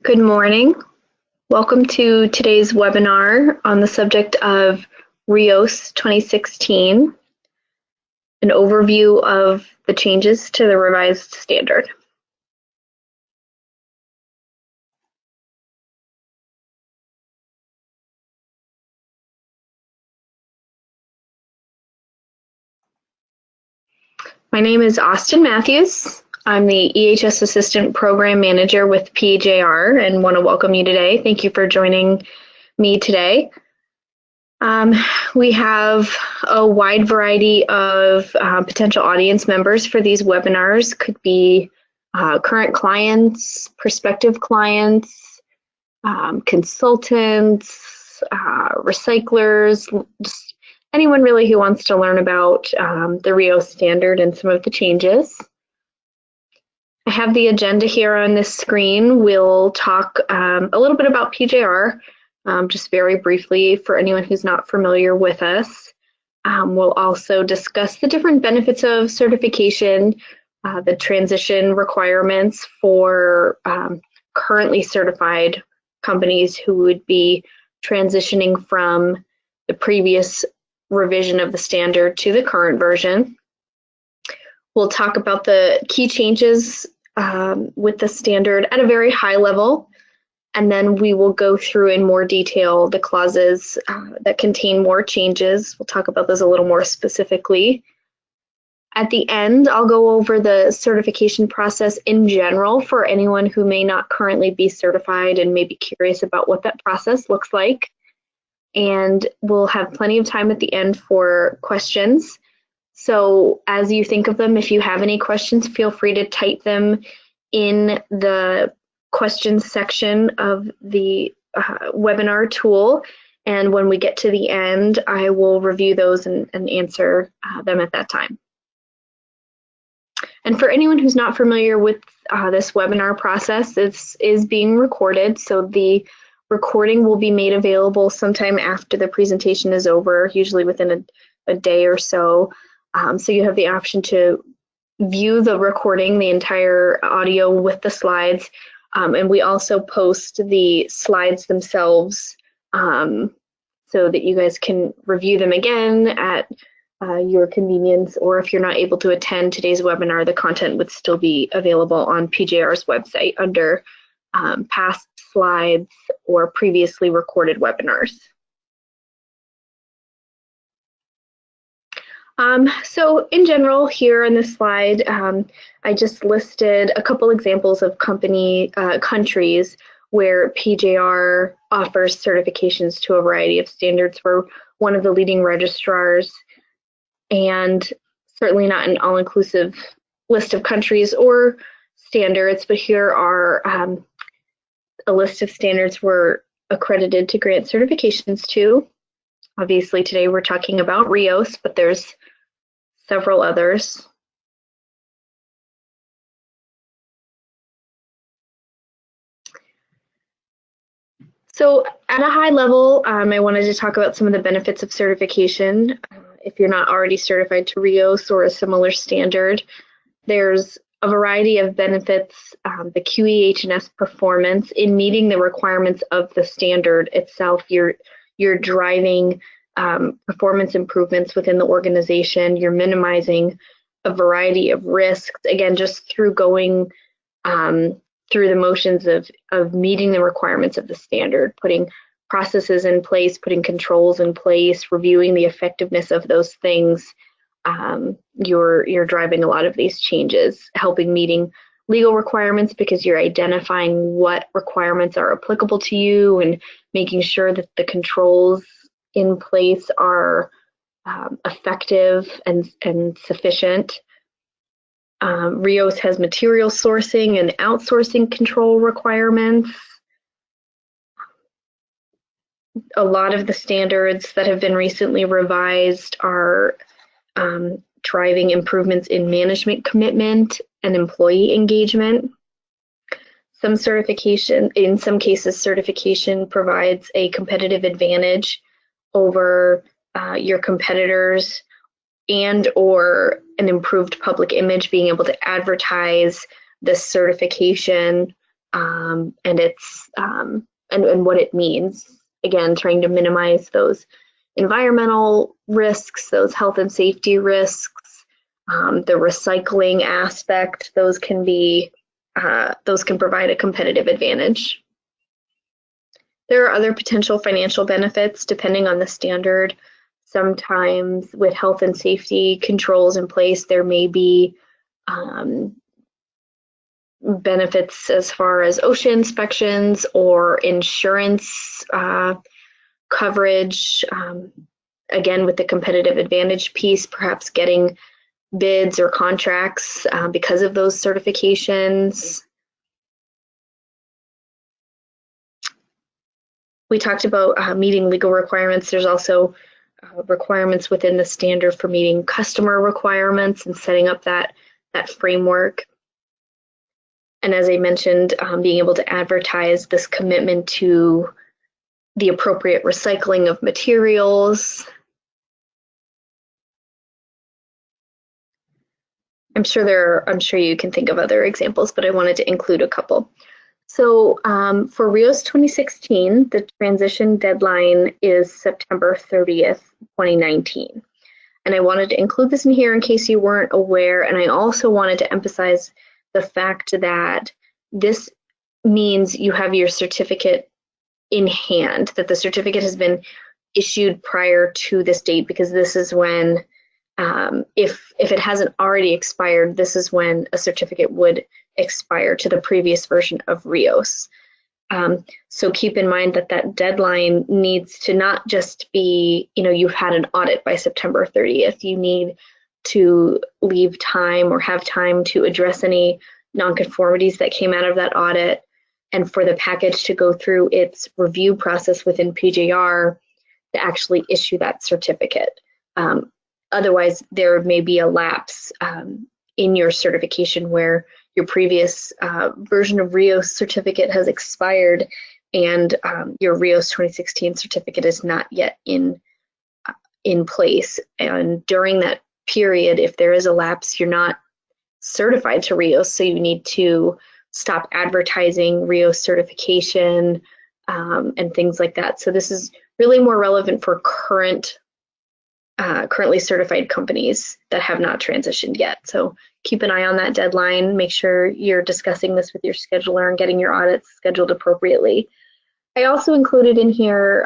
Good morning. Welcome to today's webinar on the subject of RIOS 2016, an overview of the changes to the revised standard. My name is Austin Matthews. I'm the EHS Assistant Program Manager with PJR and want to welcome you today. Thank you for joining me today. We have a wide variety of potential audience members for these webinars. Could be current clients, prospective clients, consultants, recyclers, just anyone really who wants to learn about the RIOS standard and some of the changes. I have the agenda here on this screen. We'll talk a little bit about PJR, just very briefly for anyone who's not familiar with us. We'll also discuss the different benefits of certification, the transition requirements for currently certified companies who would be transitioning from the previous revision of the standard to the current version. We'll talk about the key changes with the standard at a very high level, and then we will go through in more detail the clauses that contain more changes. We'll talk about those a little more specifically. At the end, I'll go over the certification process in general for anyone who may not currently be certified and may be curious about what that process looks like. And we'll have plenty of time at the end for questions. So as you think of them, if you have any questions, feel free to type them in the questions section of the webinar tool. And when we get to the end, I will review those and answer them at that time. And for anyone who's not familiar with this webinar process, this is being recorded. So the recording will be made available sometime after the presentation is over, usually within a day or so. So you have the option to view the recording, the entire audio with the slides, and we also post the slides themselves so that you guys can review them again at your convenience, or if you're not able to attend today's webinar, the content would still be available on PJR's website under past slides or previously recorded webinars. So in general, here on this slide, I just listed a couple examples of countries where PJR offers certifications to a variety of standards. We're one of the leading registrars, and certainly not an all-inclusive list of countries or standards, but here are a list of standards we're accredited to grant certifications to. Obviously, today we're talking about RIOS, but there's several others. So at a high level, I wanted to talk about some of the benefits of certification. If you're not already certified to RIOS or a similar standard, there's a variety of benefits, the QEH&S performance in meeting the requirements of the standard itself. You're driving performance improvements within the organization. You're minimizing a variety of risks, again, just through going through the motions of meeting the requirements of the standard, putting processes in place, putting controls in place, reviewing the effectiveness of those things. You're driving a lot of these changes, helping meeting legal requirements because you're identifying what requirements are applicable to you and making sure that the controls in place are effective and sufficient. RIOS has material sourcing and outsourcing control requirements. A lot of the standards that have been recently revised are driving improvements in management commitment and employee engagement. In some cases, certification provides a competitive advantage over your competitors and or an improved public image, being able to advertise this certification and what it means. Again, trying to minimize those environmental risks, those health and safety risks, the recycling aspect. Those can provide a competitive advantage. There are other potential financial benefits depending on the standard. Sometimes with health and safety controls in place, there may be benefits as far as OSHA inspections or insurance coverage. Again, with the competitive advantage piece, perhaps getting bids or contracts because of those certifications. We talked about meeting legal requirements. There's also requirements within the standard for meeting customer requirements and setting up that framework. And as I mentioned, being able to advertise this commitment to the appropriate recycling of materials. I'm sure you can think of other examples, but I wanted to include a couple. So for RIOS 2016, the transition deadline is September 30th, 2019. And I wanted to include this in here in case you weren't aware. And I also wanted to emphasize the fact that this means you have your certificate in hand, that the certificate has been issued prior to this date, because this is when, if it hasn't already expired, this is when a certificate would expire to the previous version of RIOS. So keep in mind that deadline needs to not just be, you've had an audit by September 30th. You need to leave time or have time to address any nonconformities that came out of that audit, and for the package to go through its review process within PJR to actually issue that certificate. Otherwise, there may be a lapse in your certification where your previous version of RIOS certificate has expired and your RIOS 2016 certificate is not yet in place. And during that period, if there is a lapse, you're not certified to RIOS, so you need to stop advertising RIOS certification and things like that. So this is really more relevant for currently certified companies that have not transitioned yet. So keep an eye on that deadline. Make sure you're discussing this with your scheduler and getting your audits scheduled appropriately. I also included in here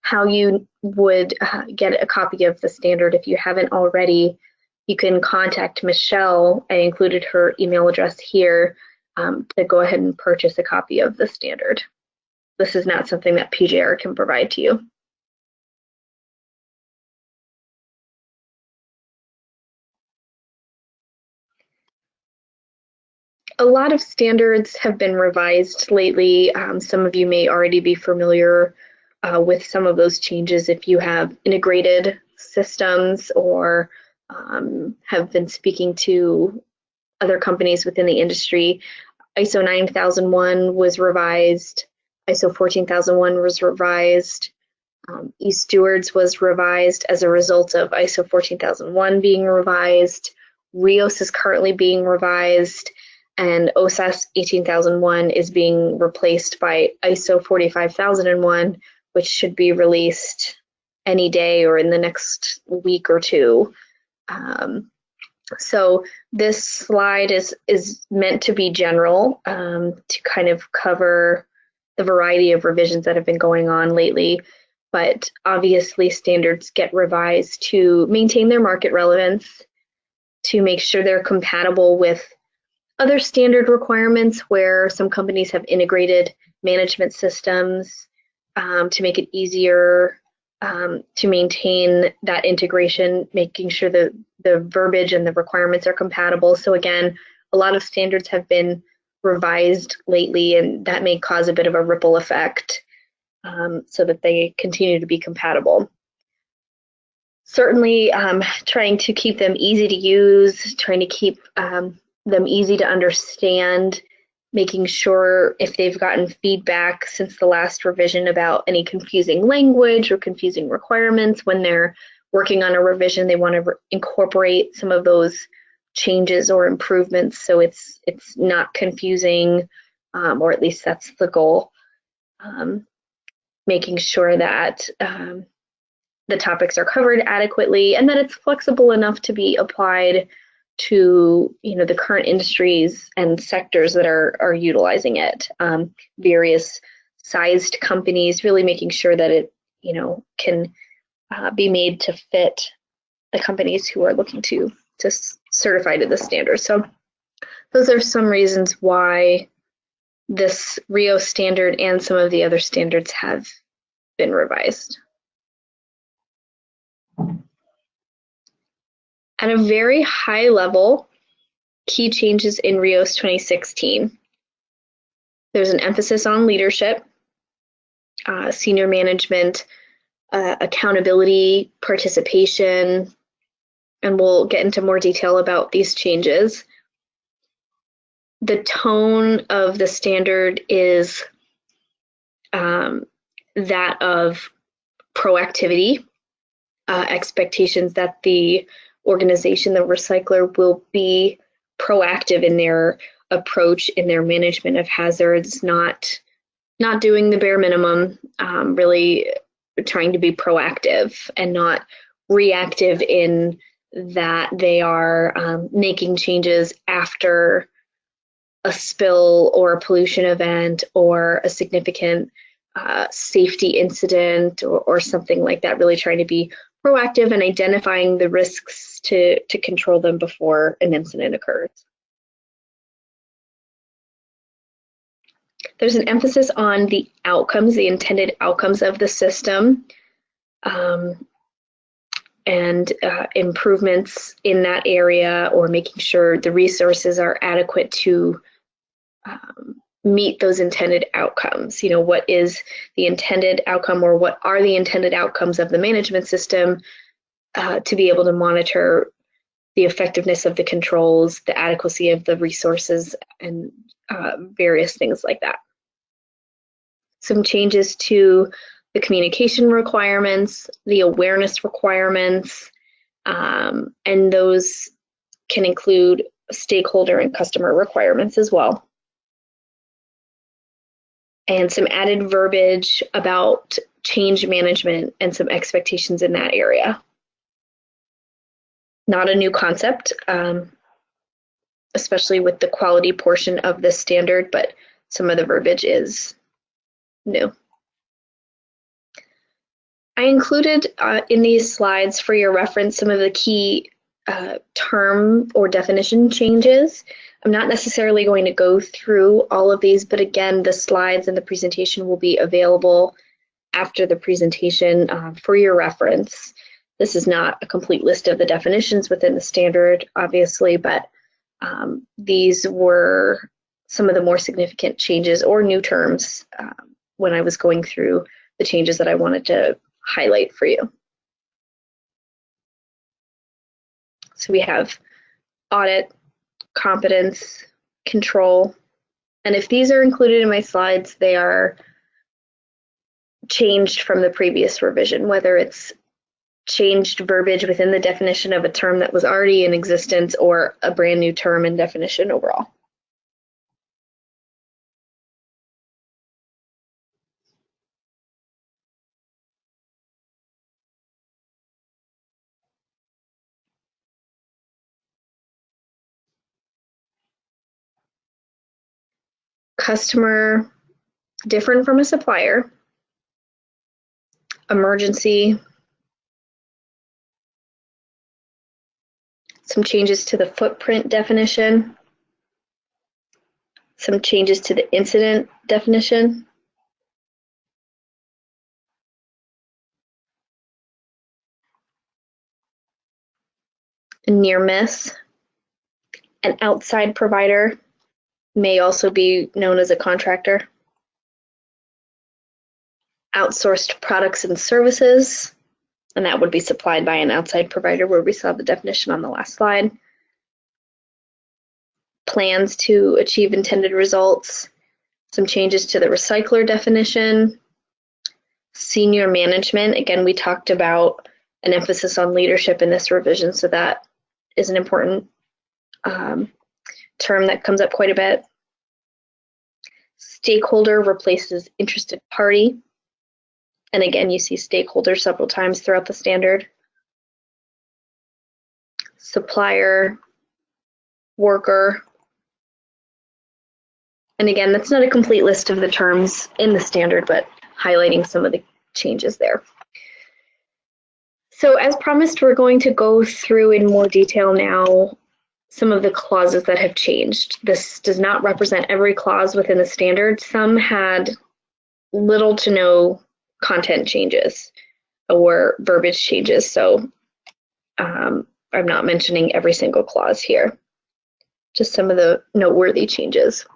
how you would get a copy of the standard. If you haven't already, you can contact Michelle. I included her email address here to go ahead and purchase a copy of the standard. This is not something that PJR can provide to you. A lot of standards have been revised lately. Some of you may already be familiar with some of those changes if you have integrated systems or have been speaking to other companies within the industry. ISO 9001 was revised. ISO 14001 was revised. eStewards was revised as a result of ISO 14001 being revised. RIOS is currently being revised, and OSAS 18001 is being replaced by ISO 45001, which should be released any day or in the next week or two. So this slide is meant to be general, to kind of cover the variety of revisions that have been going on lately. But obviously standards get revised to maintain their market relevance, to make sure they're compatible with other standard requirements where some companies have integrated management systems to make it easier to maintain that integration, making sure that the verbiage and the requirements are compatible. So again, a lot of standards have been revised lately, and that may cause a bit of a ripple effect so that they continue to be compatible. Certainly trying to keep them easy to use, trying to keep them easy to understand, making sure if they've gotten feedback since the last revision about any confusing language or confusing requirements, when they're working on a revision, they want to incorporate some of those changes or improvements so it's not confusing, or at least that's the goal. Making sure that the topics are covered adequately and that it's flexible enough to be applied to the current industries and sectors that are utilizing it. Various sized companies, really making sure that it can be made to fit the companies who are looking to certify to the standard. So those are some reasons why this RIOS standard and some of the other standards have been revised. At a very high level, key changes in RIOS 2016. There's an emphasis on leadership, senior management, accountability, participation, and we'll get into more detail about these changes. The tone of the standard is that of proactivity, expectations that the organization, the recycler, will be proactive in their approach, in their management of hazards, not doing the bare minimum, really trying to be proactive and not reactive in that they are making changes after a spill or a pollution event or a significant safety incident or something like that, really trying to be proactive and identifying the risks to control them before an incident occurs. There's an emphasis on the outcomes, the intended outcomes of the system, and improvements in that area, or making sure the resources are adequate to meet those intended outcomes. What is the intended outcome, or what are the intended outcomes of the management system to be able to monitor the effectiveness of the controls, the adequacy of the resources, and various things like that. Some changes to the communication requirements, the awareness requirements, and those can include stakeholder and customer requirements as well. And some added verbiage about change management and some expectations in that area. Not a new concept, especially with the quality portion of this standard, but some of the verbiage is new. I included in these slides for your reference some of the key term or definition changes. I'm not necessarily going to go through all of these, but again, the slides and the presentation will be available after the presentation for your reference. This is not a complete list of the definitions within the standard, obviously, but these were some of the more significant changes or new terms when I was going through the changes that I wanted to highlight for you. So we have audit, competence, control, and if these are included in my slides, they are changed from the previous revision, whether it's changed verbiage within the definition of a term that was already in existence or a brand new term and definition overall. Customer, different from a supplier. Emergency. Some changes to the footprint definition. Some changes to the incident definition. a near miss. An outside provider may also be known as a contractor. Outsourced products and services, and that would be supplied by an outside provider, where we saw the definition on the last slide. Plans to achieve intended results, some changes to the recycler definition. Senior management, again, we talked about an emphasis on leadership in this revision, so that is an important term that comes up quite a bit. Stakeholder replaces interested party. And again, you see stakeholder several times throughout the standard. Supplier, worker. And again, that's not a complete list of the terms in the standard, but highlighting some of the changes there. So as promised, we're going to go through in more detail now some of the clauses that have changed. This does not represent every clause within the standard. Some had little to no content changes or verbiage changes, so I'm not mentioning every single clause here, just some of the noteworthy changes.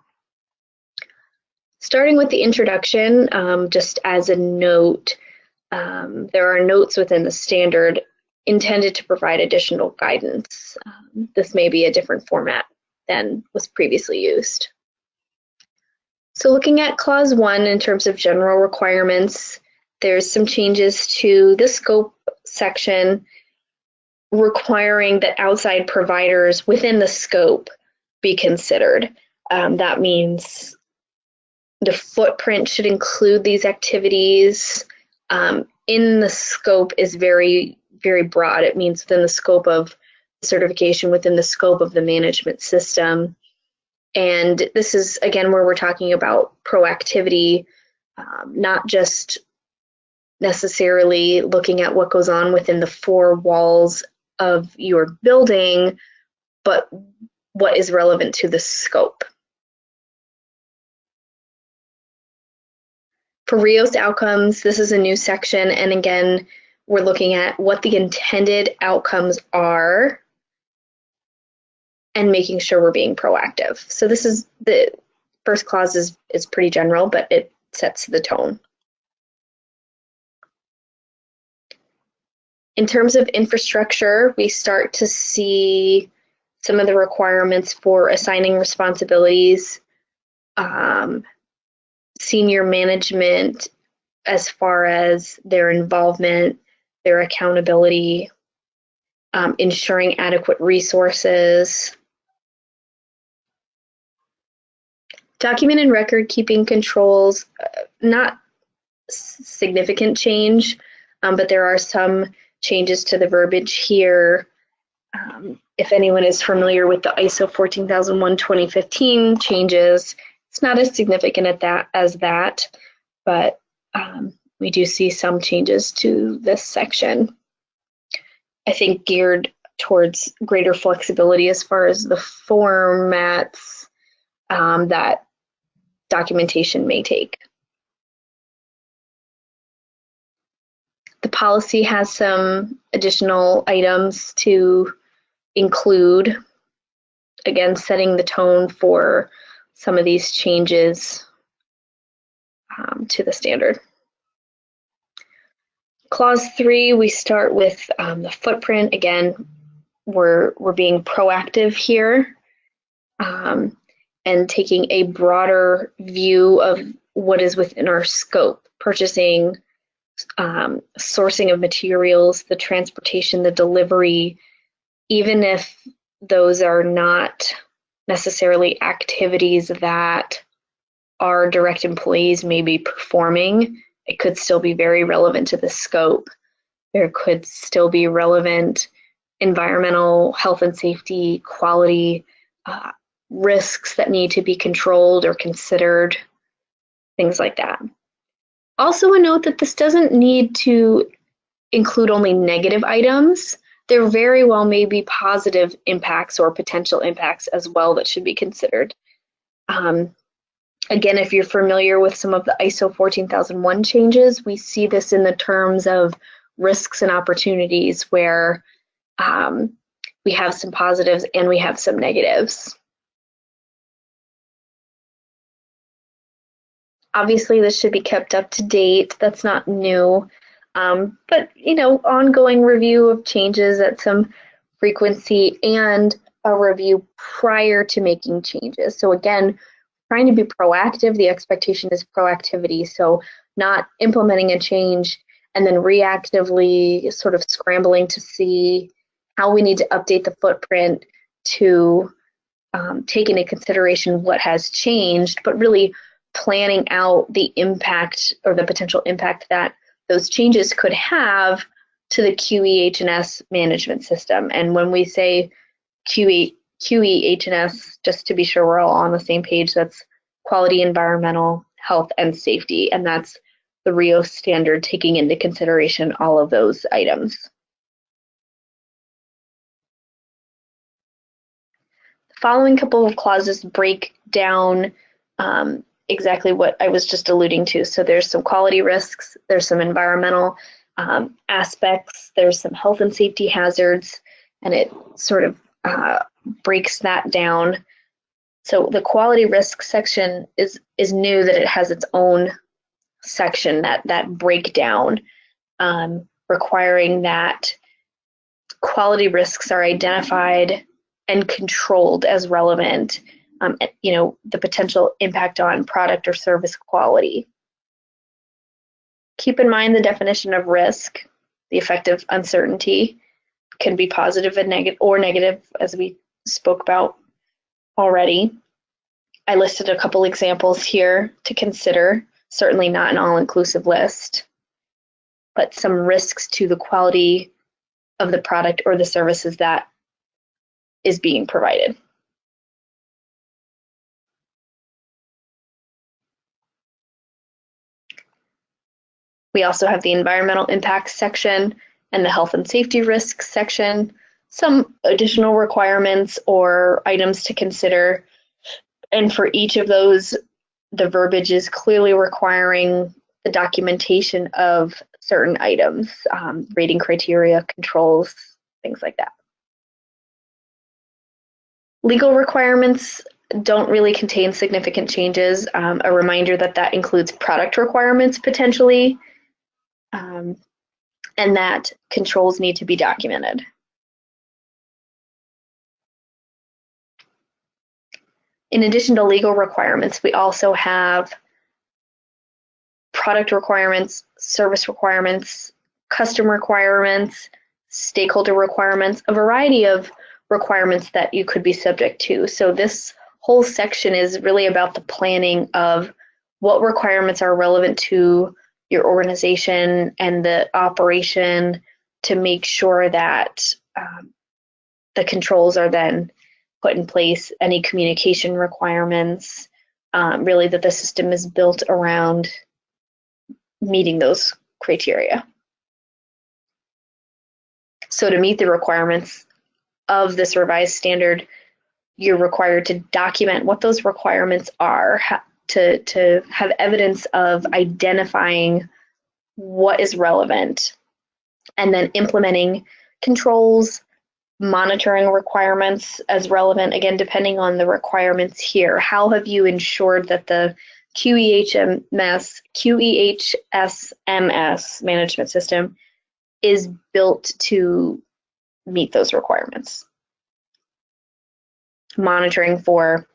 Starting with the introduction, just as a note, there are notes within the standard intended to provide additional guidance. This may be a different format than was previously used. So looking at clause 1 in terms of general requirements, there's some changes to the scope section requiring that outside providers within the scope be considered. That means the footprint should include these activities. In the scope is very, very broad. It means within the scope of certification, within the scope of the management system. And this is, again, where we're talking about proactivity, not just necessarily looking at what goes on within the four walls of your building, but what is relevant to the scope. For RIOS outcomes, this is a new section, and again, we're looking at what the intended outcomes are and making sure we're being proactive. So this is the first clause is pretty general, but it sets the tone. In terms of infrastructure, we start to see some of the requirements for assigning responsibilities, senior management as far as their involvement, their accountability, ensuring adequate resources. Document and record keeping controls, not significant change, but there are some changes to the verbiage here. If anyone is familiar with the ISO 14001 2015 changes, it's not as significant as that, but we do see some changes to this section. I think geared towards greater flexibility as far as the formats that documentation may take. The policy has some additional items to include, again, setting the tone for some of these changes to the standard. Clause 3, we start with the footprint. Again, we're being proactive here and taking a broader view of what is within our scope, purchasing, sourcing of materials, the transportation, the delivery, even if those are not necessarily activities that our direct employees may be performing, it could still be very relevant to the scope. There could still be relevant environmental, health and safety, quality, risks that need to be controlled or considered, things like that. Also a note that this doesn't need to include only negative items. There very well may be positive impacts or potential impacts as well that should be considered. Again, if you're familiar with some of the ISO 14001 changes, we see this in the terms of risks and opportunities where we have some positives and we have some negatives. Obviously, this should be kept up to date. That's not new. But, ongoing review of changes at some frequency and a review prior to making changes. So again, trying to be proactive. The expectation is proactivity. So not implementing a change and then reactively sort of scrambling to see how we need to update the footprint to take into consideration what has changed, but really planning out the impact or the potential impact that those changes could have to the QEH&S management system. And when we say QEH&S, just to be sure we're all on the same page, that's quality, environmental, health, and safety. And that's the RIOS standard, taking into consideration all of those items. The following couple of clauses break down exactly what I was just alluding to. So there's some quality risks, there's some environmental aspects, there's some health and safety hazards, and it sort of breaks that down. So the quality risk section is new, that it has its own section, that breakdown, requiring that quality risks are identified and controlled as relevant. The potential impact on product or service quality. Keep in mind the definition of risk. The effect of uncertainty can be positive and negative, as we spoke about already. I listed a couple examples here to consider, certainly not an all-inclusive list, but some risks to the quality of the product or the services that is being provided. We also have the environmental impacts section and the health and safety risks section, some additional requirements or items to consider. And for each of those, the verbiage is clearly requiring the documentation of certain items, rating criteria, controls, things like that. Legal requirements don't really contain significant changes. A reminder that includes product requirements potentially, and that controls need to be documented. In addition to legal requirements, we also have product requirements, service requirements, customer requirements, stakeholder requirements, a variety of requirements that you could be subject to. So this whole section is really about the planning of what requirements are relevant to your organization and the operation to make sure that the controls are then put in place, any communication requirements, really that the system is built around meeting those criteria. So to meet the requirements of this revised standard, you're required to document what those requirements are, to have evidence of identifying what is relevant, and then implementing controls, monitoring requirements as relevant, again, depending on the requirements here. How have you ensured that the QEHS-MS management system is built to meet those requirements? Monitoring for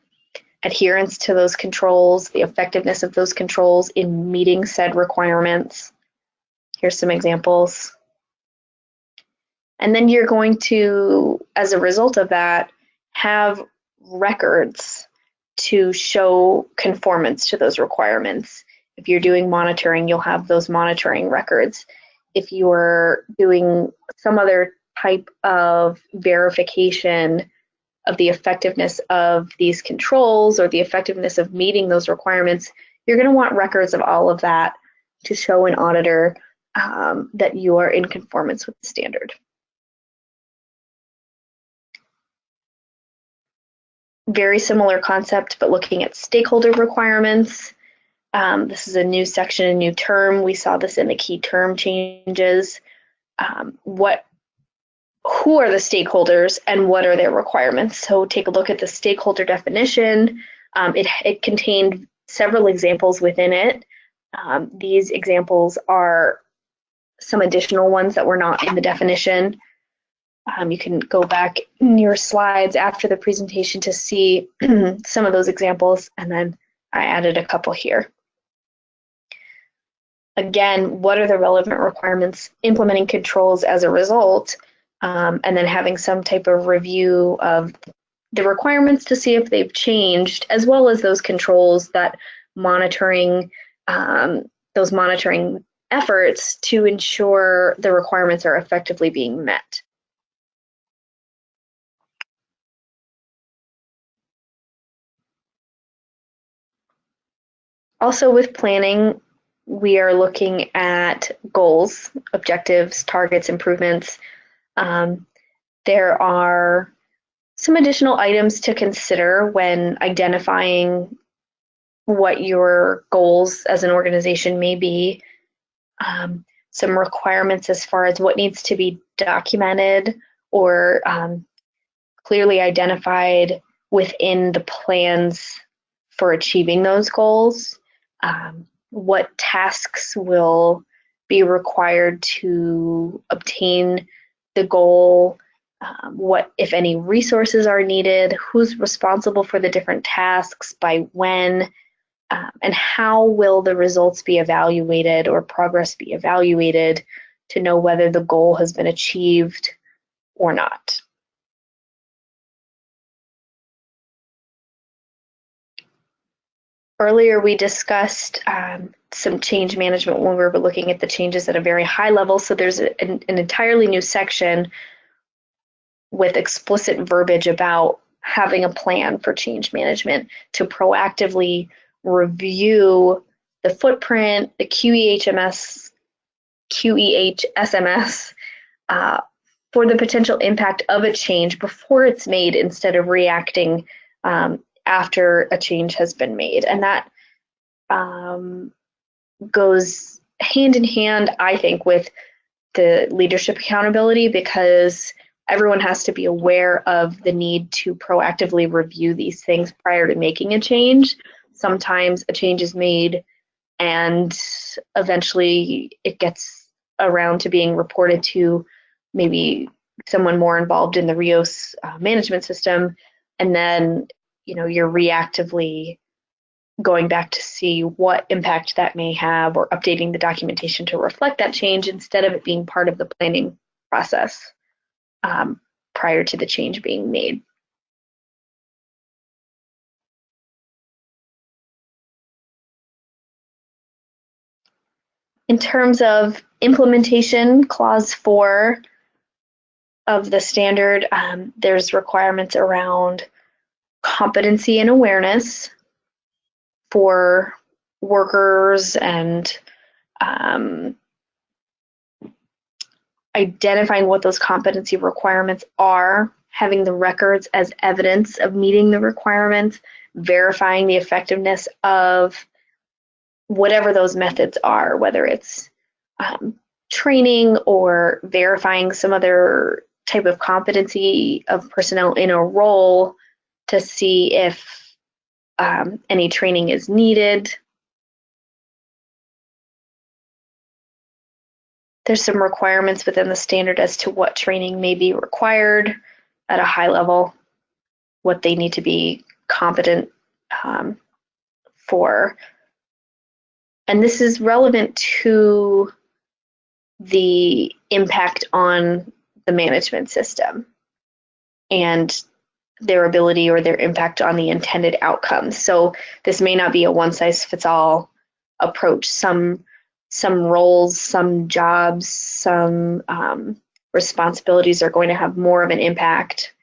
adherence to those controls, the effectiveness of those controls in meeting said requirements. Here's some examples. And then you're going to, as a result of that, have records to show conformance to those requirements. If you're doing monitoring, you'll have those monitoring records. If you're doing some other type of verification of the effectiveness of these controls or the effectiveness of meeting those requirements, you're going to want records of all of that to show an auditor that you are in conformance with the standard. Very similar concept, but looking at stakeholder requirements. This is a new section, a new term. We saw this in the key term changes. What who are the stakeholders and what are their requirements. So take a look at the stakeholder definition. It contained several examples within it. These examples are some additional ones that were not in the definition. You can go back in your slides after the presentation to see some of those examples, and then I added a couple here. Again, what are the relevant requirements, implementing controls as a result, and then having some type of review of the requirements to see if they've changed, as well as those controls that monitoring, those monitoring efforts to ensure the requirements are effectively being met. Also with planning, we are looking at goals, objectives, targets, improvements. There are some additional items to consider when identifying what your goals as an organization may be. Some requirements as far as what needs to be documented or clearly identified within the plans for achieving those goals. What tasks will be required to obtain the goal, what, if any, resources are needed, who's responsible for the different tasks, by when, and how will the results be evaluated or progress be evaluated to know whether the goal has been achieved or not. Earlier, we discussed some change management when we were looking at the changes at a very high level. So there's an entirely new section with explicit verbiage about having a plan for change management to proactively review the footprint, the QEHSMS, for the potential impact of a change before it's made instead of reacting after a change has been made. And that goes hand in hand, I think, with the leadership accountability, because everyone has to be aware of the need to proactively review these things prior to making a change. Sometimes a change is made and eventually it gets around to being reported to maybe someone more involved in the RIOS management system, and then you're reactively going back to see what impact that may have or updating the documentation to reflect that change instead of it being part of the planning process prior to the change being made. In terms of implementation, clause 4 of the standard, there's requirements around competency and awareness for workers and identifying what those competency requirements are, having the records as evidence of meeting the requirements, verifying the effectiveness of whatever those methods are, whether it's training or verifying some other type of competency of personnel in a role to see if any training is needed. There's some requirements within the standard as to what training may be required at a high level, what they need to be competent for. And this is relevant to the impact on the management system and their ability or their impact on the intended outcomes. So this may not be a one-size-fits-all approach. Some roles, some jobs, some responsibilities are going to have more of an impact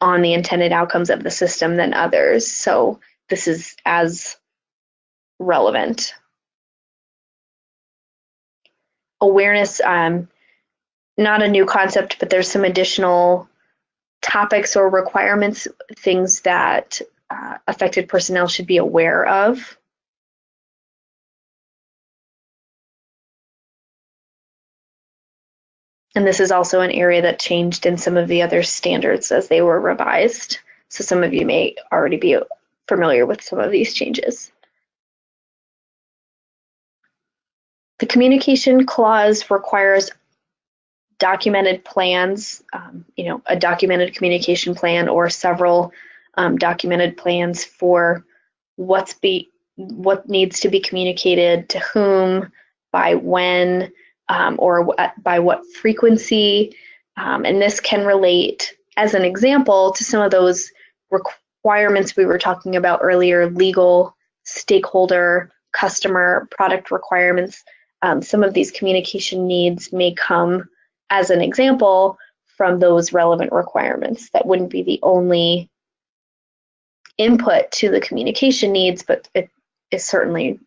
on the intended outcomes of the system than others. So this is as relevant. Awareness, not a new concept, but there's some additional topics or requirements, things that affected personnel should be aware of. And this is also an area that changed in some of the other standards as they were revised. So some of you may already be familiar with some of these changes. The communication clause requires documented plans, a documented communication plan or several documented plans for what needs to be communicated to whom, by when, or by what frequency. And this can relate, as an example, to some of those requirements we were talking about earlier: legal, stakeholder, customer, product requirements. Some of these communication needs may come, as an example, from those relevant requirements. That wouldn't be the only input to the communication needs, but it is certainly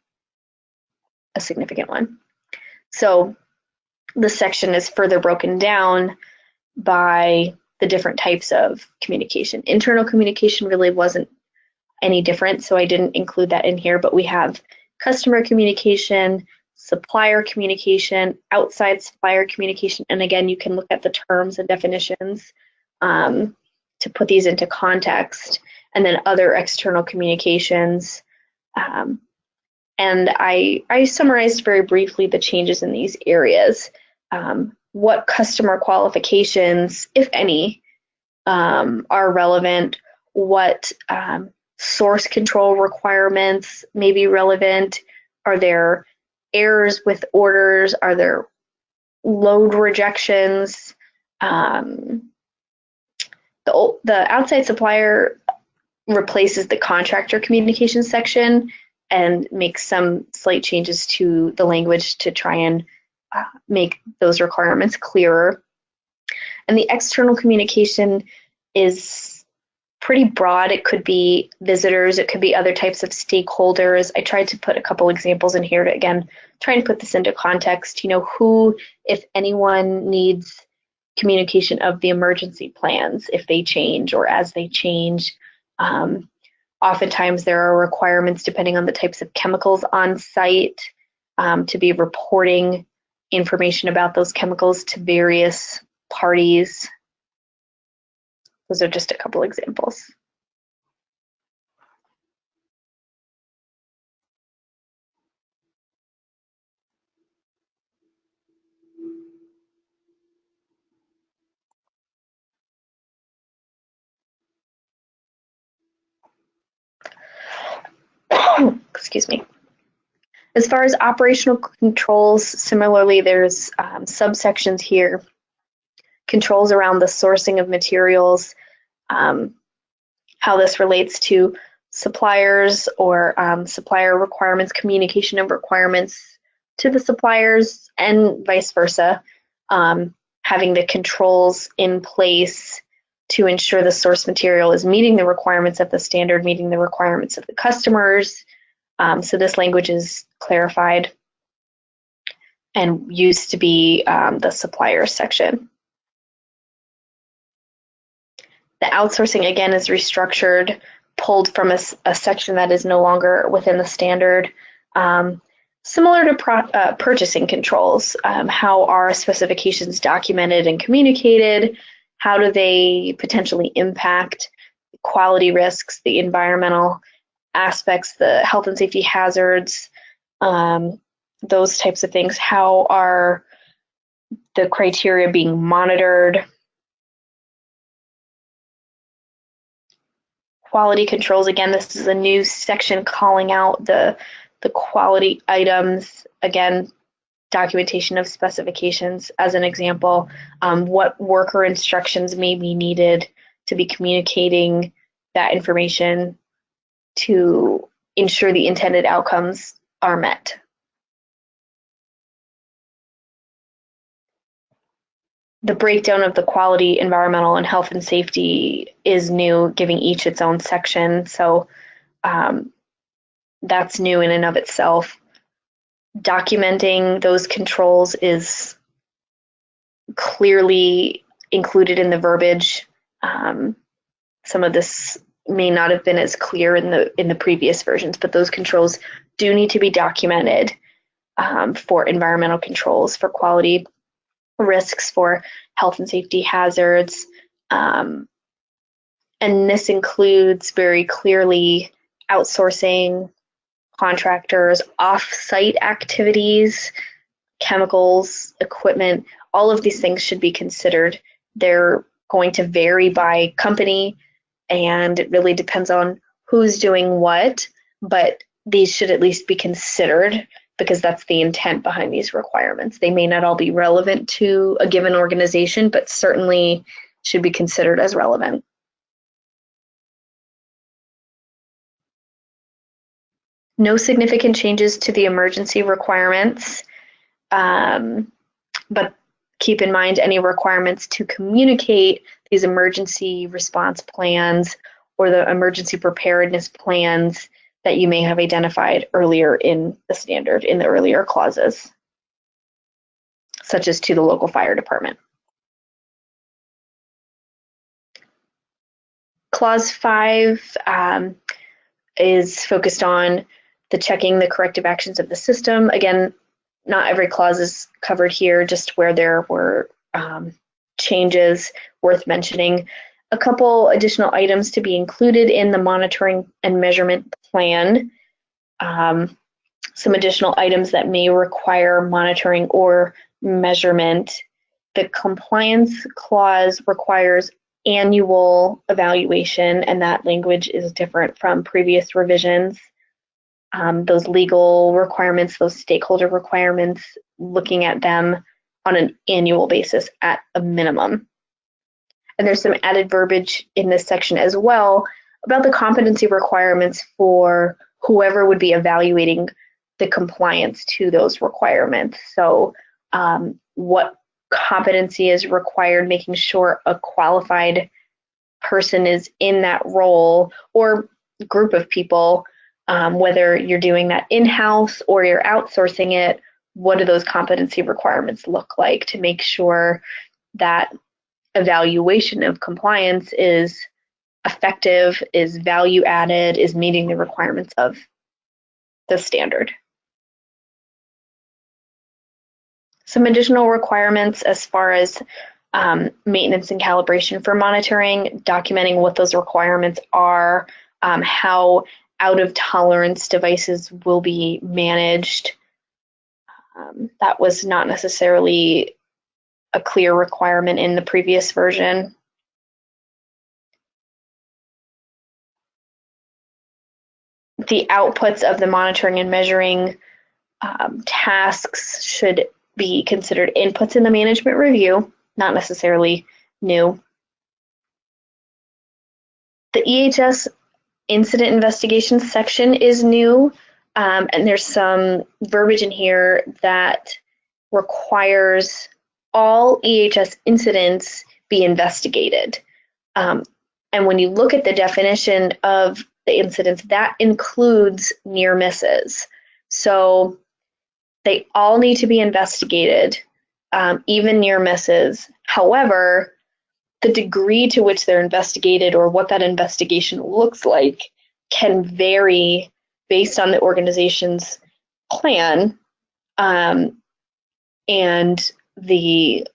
a significant one. So this section is further broken down by the different types of communication. Internal communication really wasn't any different, so I didn't include that in here, but we have customer communication, supplier communication, outside supplier communication, and again, you can look at the terms and definitions to put these into context, and then other external communications. And I summarized very briefly the changes in these areas. What customer qualifications, if any, are relevant, what source control requirements may be relevant, are there errors with orders, are there load rejections. The outside supplier replaces the contractor communication section and makes some slight changes to the language to try and make those requirements clearer. And the external communication is pretty broad. It could be visitors, it could be other types of stakeholders. I tried to put a couple examples in here to, again, try and put this into context. Who, if anyone, needs communication of the emergency plans if they change or as they change. Oftentimes there are requirements, depending on the types of chemicals on site, to be reporting information about those chemicals to various parties. Those are just a couple examples. Excuse me. As far as operational controls, similarly, there's subsections here. Controls around the sourcing of materials, how this relates to suppliers or supplier requirements, communication of requirements to the suppliers, and vice versa. Having the controls in place to ensure the source material is meeting the requirements of the standard, meeting the requirements of the customers. So this language is clarified and used to be the supplier section. The outsourcing, again, is restructured, pulled from a section that is no longer within the standard. Similar to purchasing controls, how are specifications documented and communicated? How do they potentially impact quality risks, the environmental aspects, the health and safety hazards, those types of things? How are the criteria being monitored? Quality controls, again, this is a new section calling out the quality items. Again, documentation of specifications as an example. What worker instructions may be needed to be communicating that information to ensure the intended outcomes are met. The breakdown of the quality, environmental, and health and safety is new, giving each its own section. So that's new in and of itself. Documenting those controls is clearly included in the verbiage. Some of this may not have been as clear in the previous versions, but those controls do need to be documented for environmental controls, for quality. risks for health and safety hazards. And this includes very clearly outsourcing, contractors, off-site activities, chemicals, equipment. All of these things should be considered. They're going to vary by company, and it really depends on who's doing what, but these should at least be considered because that's the intent behind these requirements. They may not all be relevant to a given organization, but certainly should be considered as relevant. No significant changes to the emergency requirements, but keep in mind any requirements to communicate these emergency response plans or the emergency preparedness plans that you may have identified earlier in the standard, in the earlier clauses, such as to the local fire department. Clause 5 is focused on the checking the corrective actions of the system. Again, not every clause is covered here, just where there were changes worth mentioning. A couple additional items to be included in the monitoring and measurement plan. Some additional items that may require monitoring or measurement. The compliance clause requires annual evaluation, and that language is different from previous revisions. Those legal requirements, those stakeholder requirements, looking at them on an annual basis at a minimum. And there's some added verbiage in this section as well about the competency requirements for whoever would be evaluating the compliance to those requirements. So what competency is required, making sure a qualified person is in that role or group of people, whether you're doing that in-house or you're outsourcing it. What do those competency requirements look like to make sure that evaluation of compliance is effective, is value added, is meeting the requirements of the standard? Some additional requirements as far as maintenance and calibration for monitoring, documenting what those requirements are, how out of tolerance devices will be managed. That was not necessarily a clear requirement in the previous version. The outputs of the monitoring and measuring tasks should be considered inputs in the management review, not necessarily new. The EHS incident investigation section is new, and there's some verbiage in here that requires all EHS incidents be investigated. And when you look at the definition of the incidents, that includes near misses. So they all need to be investigated, even near misses. However, the degree to which they're investigated or what that investigation looks like can vary based on the organization's plan and the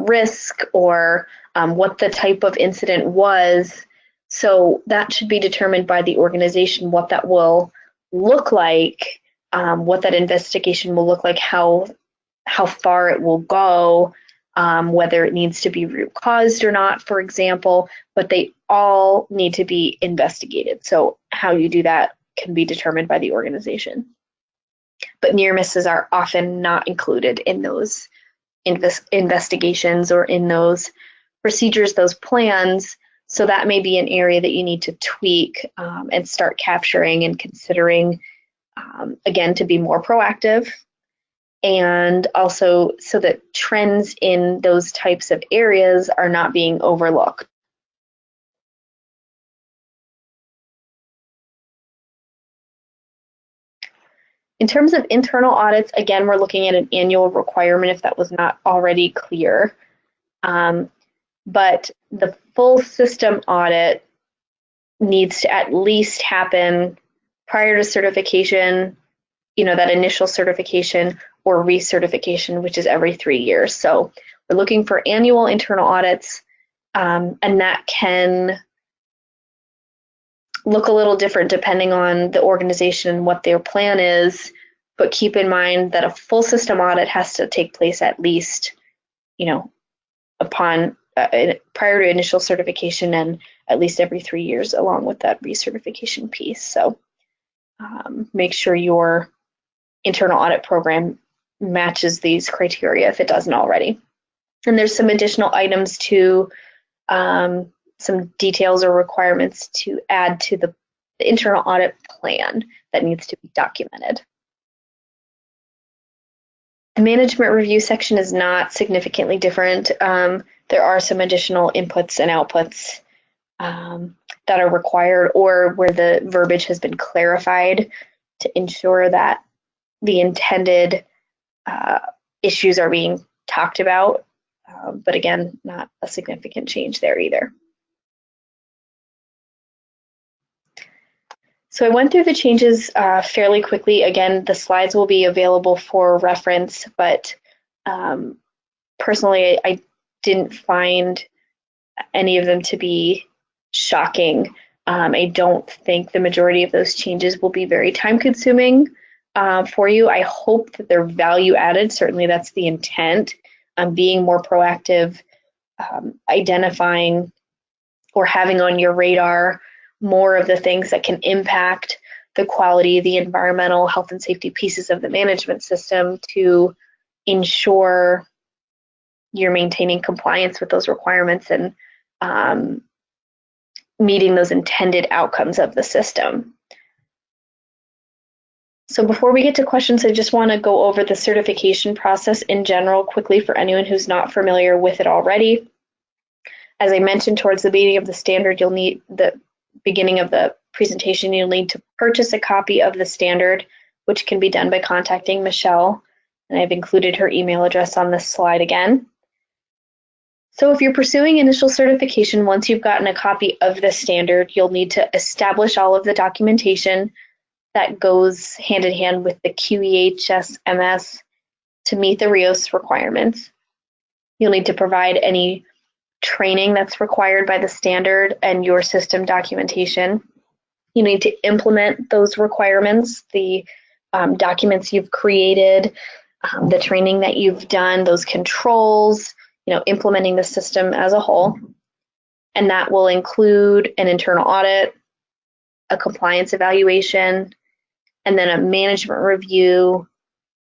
risk or what the type of incident was. So that should be determined by the organization, what that will look like, what that investigation will look like, how far it will go, whether it needs to be root caused or not, for example, but they all need to be investigated. So how you do that can be determined by the organization. But near misses are often not included in those investigations or in those procedures, those plans. So that may be an area that you need to tweak and start capturing and considering, again, to be more proactive, and also so that trends in those types of areas are not being overlooked. In terms of internal audits, again, we're looking at an annual requirement if that was not already clear. But the full system audit needs to at least happen prior to certification that initial certification or recertification, which is every 3 years. So we're looking for annual internal audits, and that can look a little different depending on the organization and what their plan is, but keep in mind that a full system audit has to take place at least, upon prior to initial certification, and at least every 3 years along with that recertification piece. So make sure your internal audit program matches these criteria if it doesn't already. And there's some additional items to some details or requirements to add to the internal audit plan that needs to be documented. The management review section is not significantly different. There are some additional inputs and outputs that are required, or where the verbiage has been clarified to ensure that the intended issues are being talked about. But again, not a significant change there either. So I went through the changes fairly quickly. Again, the slides will be available for reference, but personally, I didn't find any of them to be shocking. I don't think the majority of those changes will be very time-consuming for you. I hope that they're value added. Certainly that's the intent. Being more proactive, identifying or having on your radar more of the things that can impact the quality, the environmental, health and safety pieces of the management system to ensure you're maintaining compliance with those requirements and meeting those intended outcomes of the system. So before we get to questions, I just want to go over the certification process in general quickly for anyone who's not familiar with it already. As I mentioned towards the beginning of the standard, you'll need you'll need to purchase a copy of the standard, which can be done by contacting Michelle, and I've included her email address on this slide again. So if you're pursuing initial certification, once you've gotten a copy of the standard, you'll need to establish all of the documentation that goes hand in hand with the QEHS-MS to meet the RIOS requirements. You'll need to provide any training that's required by the standard and your system documentation. You need to implement those requirements, the documents you've created, the training that you've done, those controls, implementing the system as a whole. And that will include an internal audit, a compliance evaluation, and then a management review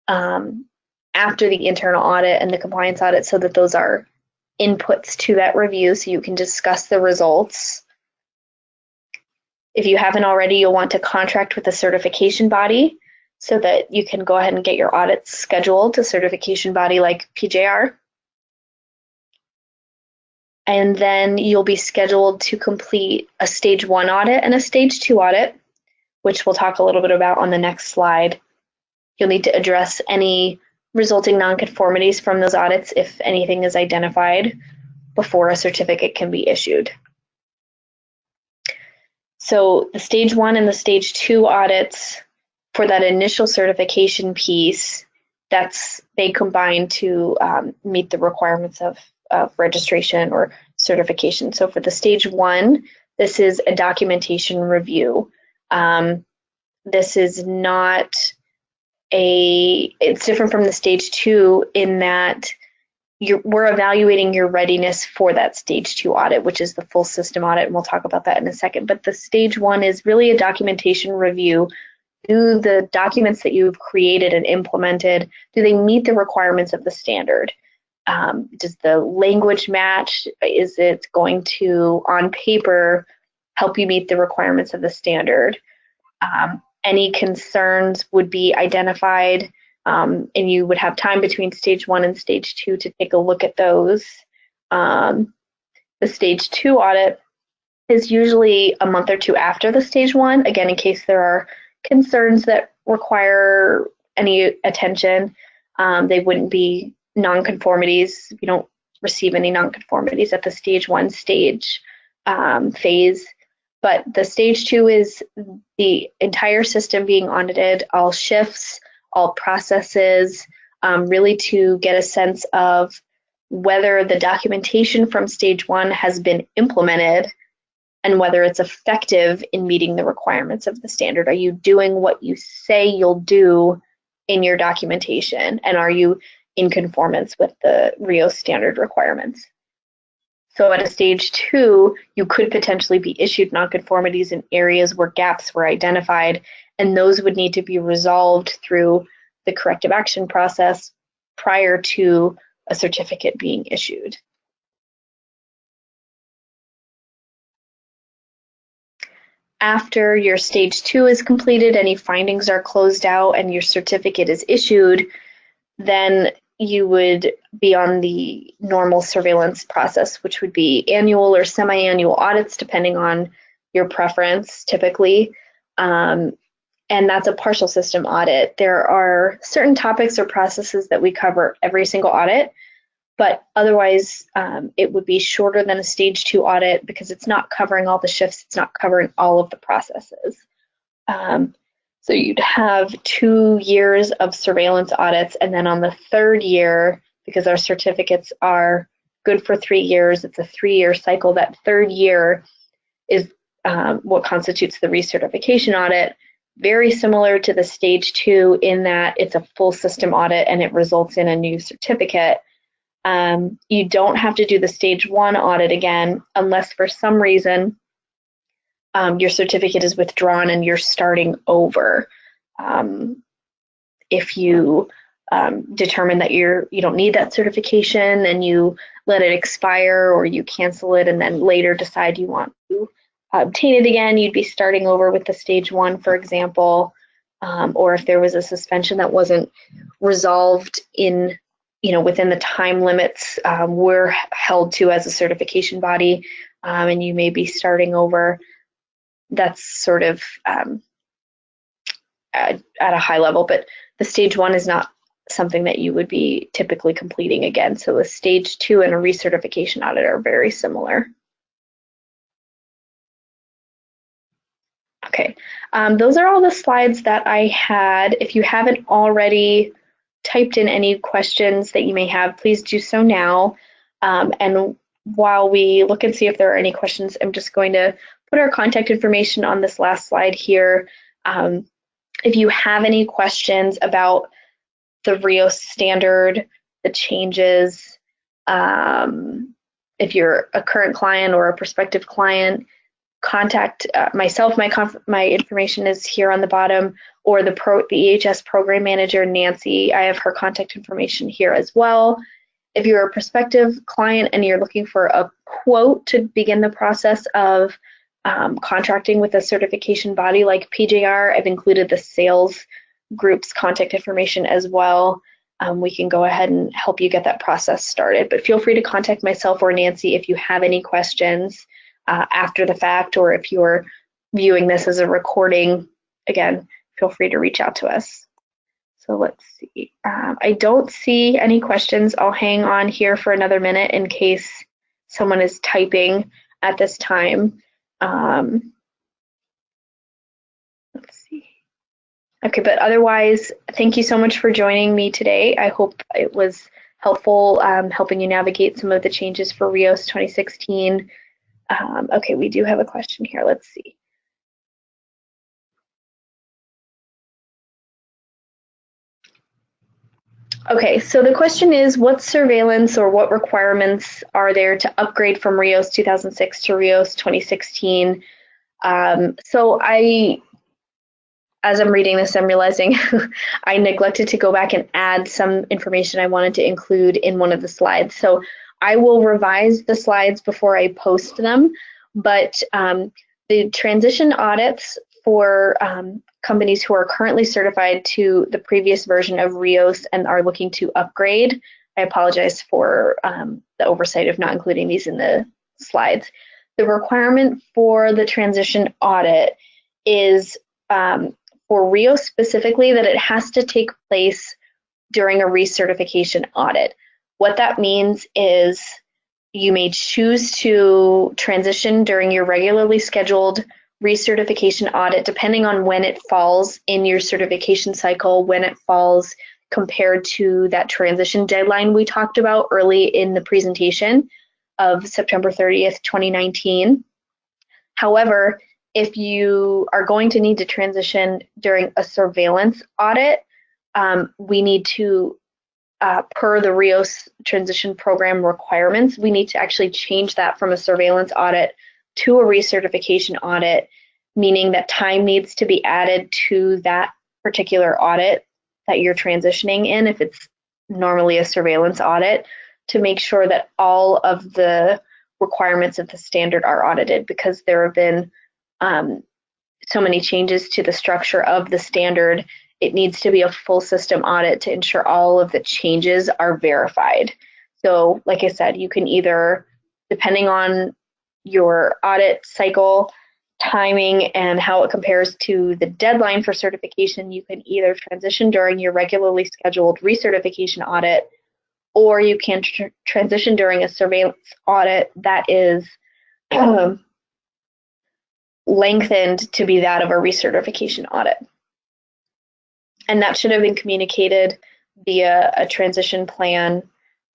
after the internal audit and the compliance audit, so that those are inputs to that review so you can discuss the results. If you haven't already, you'll want to contract with a certification body so that you can go ahead and get your audits scheduled to a certification body like PJR. And then you'll be scheduled to complete a stage 1 audit and a stage 2 audit, which we'll talk a little bit about on the next slide. You'll need to address any resulting nonconformities from those audits if anything is identified before a certificate can be issued. So the stage 1 and the stage 2 audits for that initial certification piece, they combine to meet the requirements of registration or certification. So for the stage 1, this is a documentation review. This is not it's different from the stage 2 in that we're evaluating your readiness for that stage 2 audit, which is the full system audit, and we'll talk about that in a second. But the stage 1 is really a documentation review. Do the documents that you've created and implemented, do they meet the requirements of the standard? Does the language match? Is it going to, on paper, help you meet the requirements of the standard? Any concerns would be identified, and you would have time between stage 1 and stage 2 to take a look at those. The stage 2 audit is usually a month or two after the stage 1, again, in case there are concerns that require any attention. They wouldn't be nonconformities. You don't receive any nonconformities at the stage 1 phase. But the stage 2 is the entire system being audited, all shifts, all processes, really to get a sense of whether the documentation from stage 1 has been implemented and whether it's effective in meeting the requirements of the standard. Are you doing what you say you'll do in your documentation? And are you in conformance with the RIOS standard requirements? So at a stage 2, you could potentially be issued nonconformities in areas where gaps were identified, and those would need to be resolved through the corrective action process prior to a certificate being issued. After your stage 2 is completed, any findings are closed out, and your certificate is issued, then you would be on the normal surveillance process, which would be annual or semi-annual audits, depending on your preference, typically. And that's a partial system audit. There are certain topics or processes that we cover every single audit, but otherwise it would be shorter than a stage 2 audit because it's not covering all the shifts, it's not covering all of the processes. So you'd have 2 years of surveillance audits, and then on the 3rd year, because our certificates are good for 3 years, it's a 3-year cycle, that 3rd year is what constitutes the recertification audit, very similar to the stage 2 in that it's a full system audit and it results in a new certificate. You don't have to do the stage 1 audit again unless for some reason your certificate is withdrawn and you're starting over. If you determine that you don't need that certification and you let it expire, or you cancel it and then later decide you want to obtain it again, you'd be starting over with the stage 1, for example. Or if there was a suspension that wasn't resolved in, within the time limits we're held to as a certification body, and you may be starting over. That's sort of at a high level, but the stage 1 is not something that you would be typically completing again. So a stage 2 and a recertification audit are very similar. Okay, those are all the slides that I had. If you haven't already typed in any questions that you may have, please do so now. And while we look and see if there are any questions, I'm just going to put our contact information on this last slide here. If you have any questions about the RIOS standard, the changes, if you're a current client or a prospective client, contact myself. My information is here on the bottom, or the EHS program manager, Nancy. I have her contact information here as well. If you're a prospective client and you're looking for a quote to begin the process of contracting with a certification body like PJR, I've included the sales group's contact information as well. We can go ahead and help you get that process started, but feel free to contact myself or Nancy if you have any questions after the fact, or if you're viewing this as a recording. Again, feel free to reach out to us. So let's see. I don't see any questions. I'll hang on here for another minute in case someone is typing at this time. Let's see. Okay, but otherwise, thank you so much for joining me today. I hope it was helpful helping you navigate some of the changes for RIOS 2016. Okay, we do have a question here. Let's see. Okay, so the question is, what surveillance or what requirements are there to upgrade from RIOS 2006 to RIOS 2016? So as I'm reading this, I'm realizing I neglected to go back and add some information I wanted to include in one of the slides. So I will revise the slides before I post them, but the transition audits for companies who are currently certified to the previous version of RIOS and are looking to upgrade. I apologize for the oversight of not including these in the slides. The requirement for the transition audit is for RIOS specifically that it has to take place during a recertification audit. What that means is You may choose to transition during your regularly scheduled recertification audit, depending on when it falls in your certification cycle, when it falls compared to that transition deadline we talked about early in the presentation of September 30th, 2019. However, if you are going to need to transition during a surveillance audit, we need to, per the RIOS transition program requirements, we need to actually change that from a surveillance audit to a recertification audit, meaning that time needs to be added to that particular audit that you're transitioning in, if it's normally a surveillance audit, to make sure that all of the requirements of the standard are audited, because there have been so many changes to the structure of the standard. It needs to be a full system audit to ensure all of the changes are verified. So like I said, you can either, depending on your audit cycle, timing, and how it compares to the deadline for certification, you can either transition during your regularly scheduled recertification audit, or you can transition during a surveillance audit that is lengthened to be that of a recertification audit. And that should have been communicated via a transition plan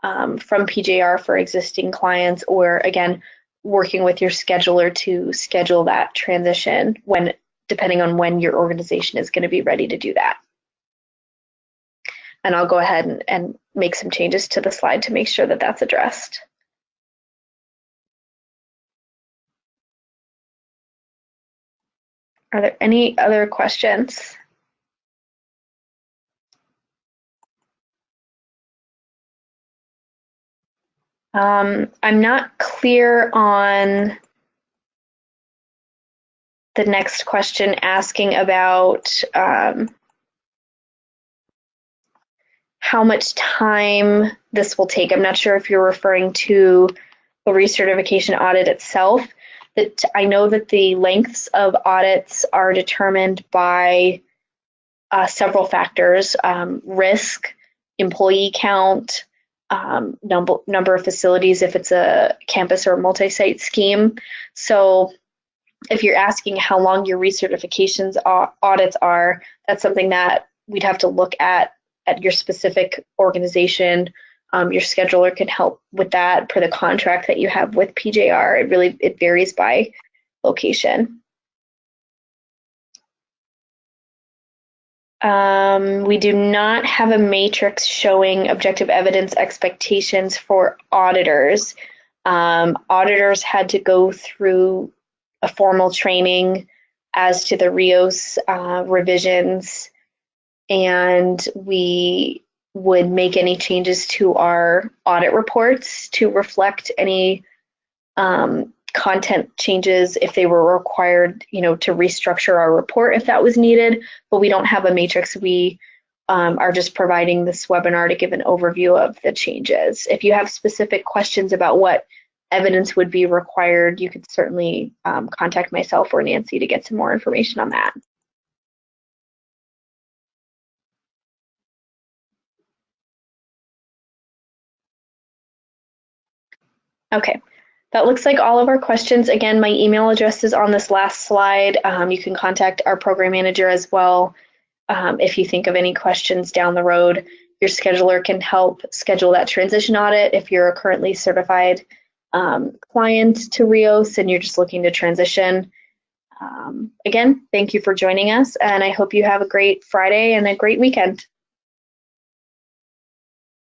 from PJR for existing clients, or again, working with your scheduler to schedule that transition when, depending on when your organization is going to be ready to do that. And I'll go ahead and make some changes to the slide to make sure that that's addressed. Are there any other questions? I'm not clear on the next question asking about how much time this will take. I'm not sure if you're referring to the recertification audit itself. That I know that the lengths of audits are determined by several factors: risk, employee count, number of facilities if it's a campus or multi-site scheme. So if you're asking how long your recertifications audits are, that's something that we'd have to look at your specific organization. Your scheduler can help with that per the contract that you have with PJR. It varies by location. We do not have a matrix showing objective evidence expectations for auditors. Auditors had to go through a formal training as to the RIOS revisions, and we would make any changes to our audit reports to reflect any content changes if they were required, to restructure our report if that was needed. But we don't have a matrix. We are just providing this webinar to give an overview of the changes. If you have specific questions about what evidence would be required, you could certainly contact myself or Nancy to get some more information on that. Okay, that looks like all of our questions. Again, my email address is on this last slide. You can contact our program manager as well if you think of any questions down the road. Your scheduler can help schedule that transition audit if you're a currently certified client to RIOS and you're just looking to transition. Again, thank you for joining us, and I hope you have a great Friday and a great weekend.